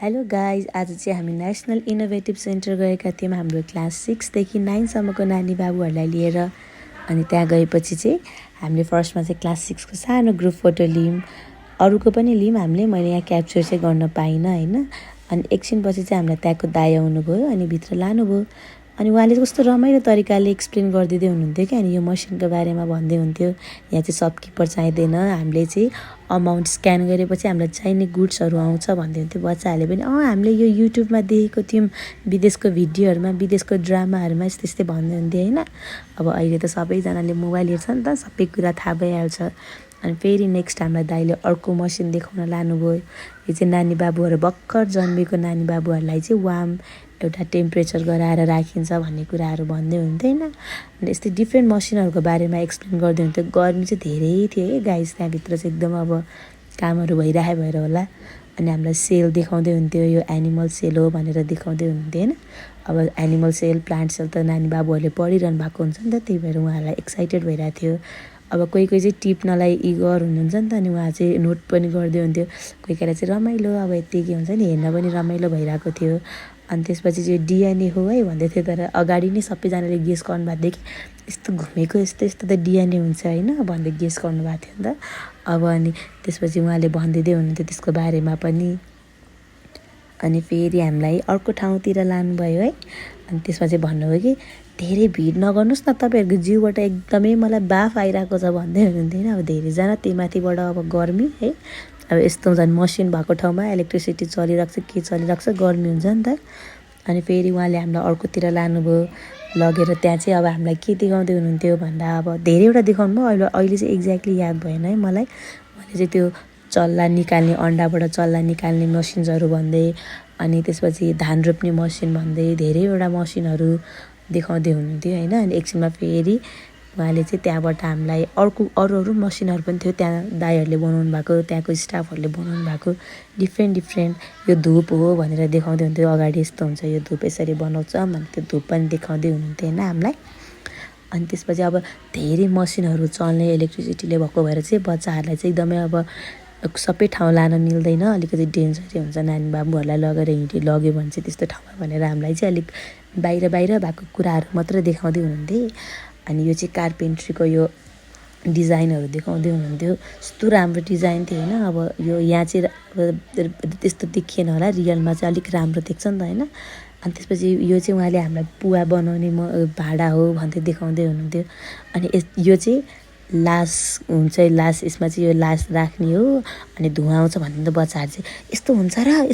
Hello guys, आज चाहिँ हामी नेसनल इनोभेटिभ सेन्टर गएका थियौँ हाम्रो क्लास 6 देखि 9 सम्मको नानी बाबुहरूलाई लिएर। अनि त्यहाँ गएपछि चाहिँ हामीले फर्स्टमा चाहिँ क्लास 6 को सानो ग्रुप फोटो लियौँ, अरूको पनि लियौँ हामीले। मैले यहाँ क्याप्चर चाहिँ गर्न पाइनँ होइन। अनि एकछिनपछि चाहिँ हामीलाई त्यहाँको दाइ आउनुभयो अनि भित्र लानुभयो। अनि उहाँले कस्तो रमाइलो तरिकाले एक्सप्लेन गरिदिँदै हुनुहुन्थ्यो कि। अनि यो मसिनको बारेमा भन्दै हुन्थ्यो, यहाँ चाहिँ सबकिपर चाहिँदैन, हामीले चाहिँ अमाउन्ट स्क्यान गरेपछि हामीलाई चाहिने गुड्सहरू आउँछ भन्दै हुन्थ्यो। बच्चाहरूले पनि हामीले यो युट्युबमा देखेको थियौँ, विदेशको भिडियोहरूमा, विदेशको ड्रामाहरूमा यस्तै यस्तै भन्दै हुन्थ्यो होइन। अब अहिले त सबैजनाले मोबाइल हेर्छ नि त, सबै कुरा थाहा भइहाल्छ। अनि फेरि नेक्स्ट हामीलाई दाइले अर्को मसिन देखाउन लानुभयो। यो चाहिँ नानी बाबुहरू भर्खर जन्मेको नानी बाबुहरूलाई चाहिँ वार्म एउटा टेम्परेचर गराएर राखिन्छ भन्ने कुराहरू भन्दै हुन्थ्यो होइन। अनि यस्तै डिफ्रेन्ट मसिनहरूको बारेमा एक्सप्लेन गर्दै हुन्थ्यो। गर्मी चाहिँ धेरै थियो है गाइस, त्यहाँभित्र चाहिँ एकदम अब कामहरू भइरहेको भएर होला। अनि हामीलाई सेल देखाउँदै हुन्थ्यो, यो एनिमल सेल हो भनेर देखाउँदै हुन्थ्यो होइन। अब एनिमल सेल, प्लान्ट सेल त नानी बाबुहरूले पढिरहनु भएको हुन्छ नि त, त्यही भएर उहाँहरूलाई एक्साइटेड भइरहेको थियो। अब कोही कोही चाहिँ टिप्नलाई इगर हुनुहुन्छ नि त, अनि उहाँ चाहिँ नोट पनि गर्दै हुन्थ्यो। कोही कोहीलाई चाहिँ रमाइलो, अब यति के हुन्छ नि, हेर्न पनि रमाइलो भइरहेको थियो। अनि त्यसपछि चाहिँ डिएनए हो है भन्दै थियो, तर अगाडि नै सबैजनाले गेस गर्नुभएको थियो कि यस्तो घुमेको यस्तो यस्तो त डिएनए हुन्छ होइन भन्दै गेस गर्नुभएको थियो नि त। अब अनि त्यसपछि उहाँले भनिदिँदै हुनुहुन्थ्यो त्यसको बारेमा पनि। अनि फेरि हामीलाई अर्को ठाउँतिर लानुभयो है। अनि त्यसमा चाहिँ भन्नुभयो कि धेरै भिड नगर्नुहोस् न, तपाईँहरूको जिउबाट एकदमै मलाई बाफ आइरहेको छ भन्दै हुनुहुन्थ्यो होइन। अब धेरैजना त्यही माथिबाट अब गर्मी है, अब यस्तो झन् मसिन भएको ठाउँमा इलेक्ट्रिसिटी चलिरहेको छ, के चलिरहेको छ, गर्मी हुन्छ नि त। अनि फेरि उहाँले हामीलाई अर्कोतिर लानुभयो, लगेर त्यहाँ चाहिँ अब हामीलाई के देखाउँदै हुनुहुन्थ्यो भन्दा अब धेरैवटा देखाउनु भयो। अहिले चाहिँ एक्ज्याक्टली याद भएन है मलाई। उहाँले चाहिँ त्यो चल्ला निकाल्ने, अन्डाबाट चल्ला निकाल्ने मसिन्सहरू भन्दै, अनि त्यसपछि धान रोप्ने मसिन भन्दै धेरैवटा मसिनहरू देखाउँदै हुनुहुन्थ्यो होइन। अनि एकछिनमा फेरि उहाँले चाहिँ त्यहाँबाट हामीलाई अरू मसिनहरू पनि थियो, त्यहाँ दाइहरूले बनाउनु भएको, त्यहाँको स्टाफहरूले बनाउनु भएको डिफ्रेन्ट यो धुप हो भनेर देखाउँदै हुन्थ्यो। अगाडि यस्तो हुन्छ, यो धुप यसरी बनाउँछ भने त्यो धुप पनि देखाउँदै हुनुहुन्थ्यो होइन हामीलाई। अनि त्यसपछि अब धेरै मसिनहरू चल्ने, इलेक्ट्रिसिटीले भएको भएर चाहिँ बच्चाहरूलाई चाहिँ एकदमै अब सबै ठाउँ लान मिल्दैन, अलिकति डेन्जरै हुन्छ, नानी बाबुहरूलाई लगेर लग्यो भने चाहिँ त्यस्तो ठाउँमा भनेर हामीलाई चाहिँ अलिक बाहिर भएको कुराहरू मात्रै देखाउँदै हुनुहुन्थ्यो। अनि यो चाहिँ कार्पेन्ट्रीको यो डिजाइनहरू देखाउँदै हुनुहुन्थ्यो। यस्तो राम्रो डिजाइन थियो होइन। अब यो यहाँ चाहिँ त्यस्तो देखिएन होला, रियलमा चाहिँ अलिक राम्रो देख्छ नि त होइन। अनि त्यसपछि यो चाहिँ उहाँले हामीलाई पुवा बनाउने भाँडा हो भन्दै देखाउँदै हुनुहुन्थ्यो। अनि यो चाहिँ लास हुन्छ, लास, यसमा चाहिँ यो लास राख्ने हो, अनि धुवा आउँछ भन्दै बच्चाहरू चाहिँ यस्तो हुन्छ र